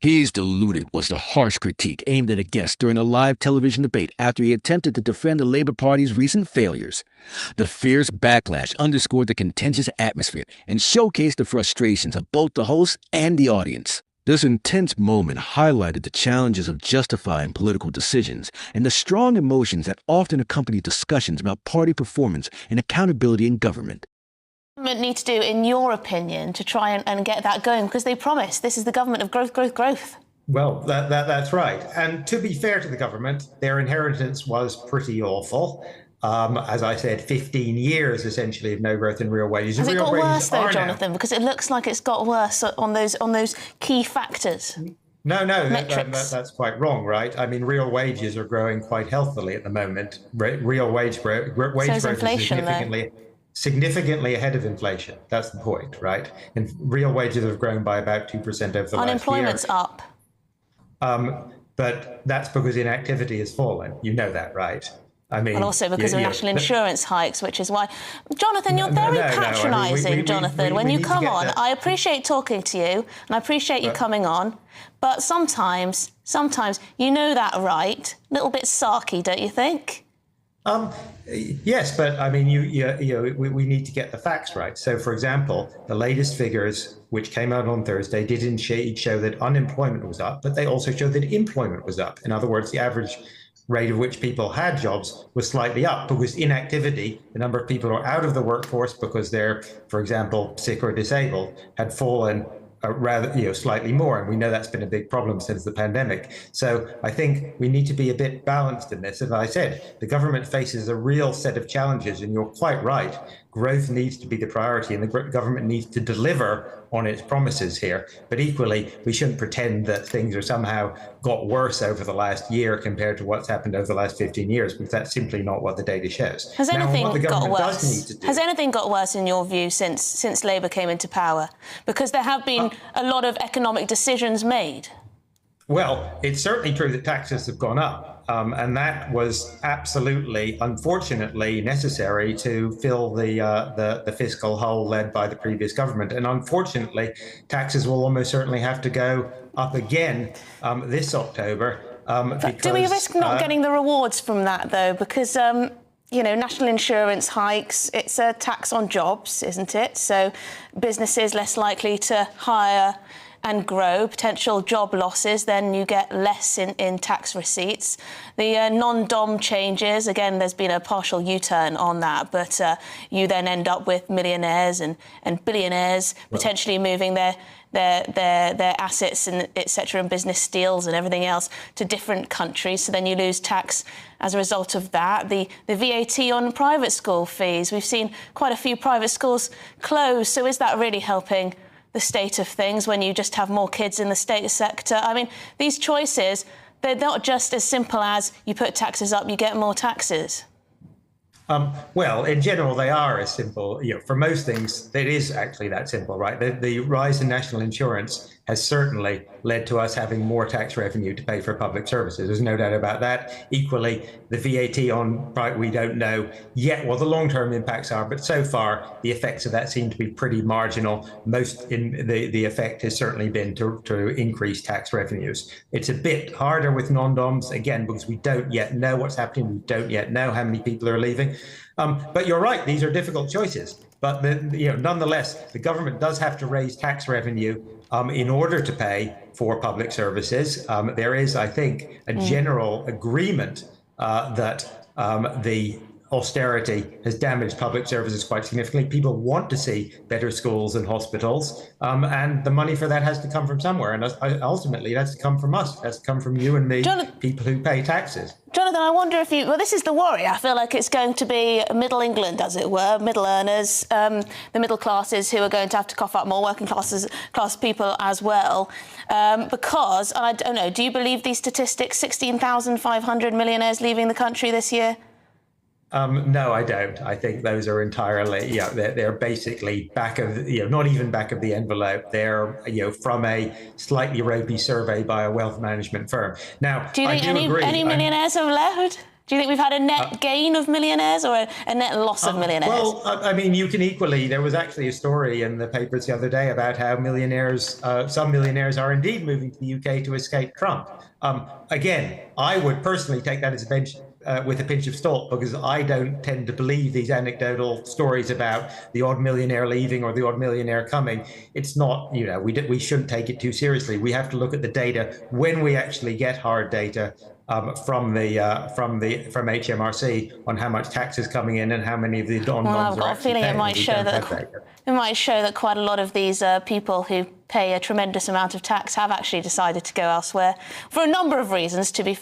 He's deluded was the harsh critique aimed at a guest during a live television debate after he attempted to defend the Labour Party's recent failures. The fierce backlash underscored the contentious atmosphere and showcased the frustrations of both the host and the audience. This intense moment highlighted the challenges of justifying political decisions and the strong emotions that often accompany discussions about party performance and accountability in government. Government need to do, in your opinion, to try and get that going? Because they promised this is the government of growth, growth, growth. Well, that's right. And to be fair to the government, their inheritance was pretty awful. As I said, 15 years essentially of no growth in real wages. Has it got worse though, Jonathan? Because it looks like it's got worse on those key factors. No, that's quite wrong, right? I mean, real wages are growing quite healthily at the moment. Real wage growth is significantly ahead of inflation. That's the point, right? And real wages have grown by about 2% over the last year. Unemployment's up. But that's because inactivity has fallen. You know that, right? I mean, and also because of national insurance hikes, which is why, Jonathan, you're very patronising, Jonathan. When you come on, I appreciate talking to you, and I appreciate you coming on, but sometimes you know that, right? A little bit sarky, don't you think? Yes, but I mean, we need to get the facts right. So, for example, the latest figures, which came out on Thursday, did indeed show that unemployment was up, but they also showed that employment was up. In other words, the average rate of which people had jobs was slightly up because inactivity, the number of people who are out of the workforce because they're, for example, sick or disabled, had fallen rather, slightly more. And we know that's been a big problem since the pandemic. So I think we need to be a bit balanced in this. As I said, the government faces a real set of challenges, and you're quite right. Growth needs to be the priority, and the government needs to deliver on its promises here. But equally, we shouldn't pretend that things are somehow got worse over the last year compared to what's happened over the last 15 years, because that's simply not what the data shows. Has anything got worse? Has anything got worse in your view since Labour came into power? Because there have been a lot of economic decisions made. Well, it's certainly true that taxes have gone up. And that was absolutely, unfortunately, necessary to fill the fiscal hole led by the previous government. And unfortunately, taxes will almost certainly have to go up again this October. Do we risk not getting the rewards from that, though? Because, national insurance hikes, it's a tax on jobs, isn't it? So businesses less likely to hire and grow, potential job losses, then you get less in tax receipts. The non-dom changes, again, there's been a partial U-turn on that, but you then end up with millionaires and billionaires potentially moving their assets and etc. and business deals and everything else to different countries. So then you lose tax as a result of that. The VAT on private school fees, we've seen quite a few private schools close. So is that really helping the state of things when you just have more kids in the state sector? I mean, these choices, they're not just as simple as you put taxes up, you get more taxes. Well, in general, they are as simple. For most things, it is actually that simple, right? The rise in national insurance has certainly led to us having more tax revenue to pay for public services. There's no doubt about that. Equally, the VAT on, we don't know yet what the long-term impacts are, but so far, the effects of that seem to be pretty marginal. Most in the effect has certainly been to increase tax revenues. It's a bit harder with non-doms, again, because we don't yet know what's happening. We don't yet know how many people are leaving. But you're right, these are difficult choices. But nonetheless, the government does have to raise tax revenue in order to pay for public services. There is, I think, a general agreement that the austerity has damaged public services quite significantly. People want to see better schools and hospitals, and the money for that has to come from somewhere. And ultimately, it has to come from us. It has to come from you and me, people who pay taxes. Jonathan, I wonder if well, this is the worry. I feel like it's going to be middle England, as it were, middle earners, the middle classes who are going to have to cough up more, working class people as well. Because, and I don't know, do you believe these statistics, 16,500 millionaires leaving the country this year? No, I don't. I think those are entirely, they're basically back of, not even back of the envelope. They're, from a slightly ropey survey by a wealth management firm. Now, do you think any millionaires have left? Do you think we've had a net gain of millionaires or a net loss of millionaires? Well, I mean, you can equally. There was actually a story in the papers the other day about how some millionaires are indeed moving to the UK to escape Trump. Again, I would personally take that as with a pinch of salt, because I don't tend to believe these anecdotal stories about the odd millionaire leaving or the odd millionaire coming. It's not, we shouldn't take it too seriously. We have to look at the data when we actually get hard data from HMRC on how much tax is coming in and how many of the non-noms are actually paying. I've got a feeling it might show that quite a lot of these people who pay a tremendous amount of tax have actually decided to go elsewhere for a number of reasons, to be fair.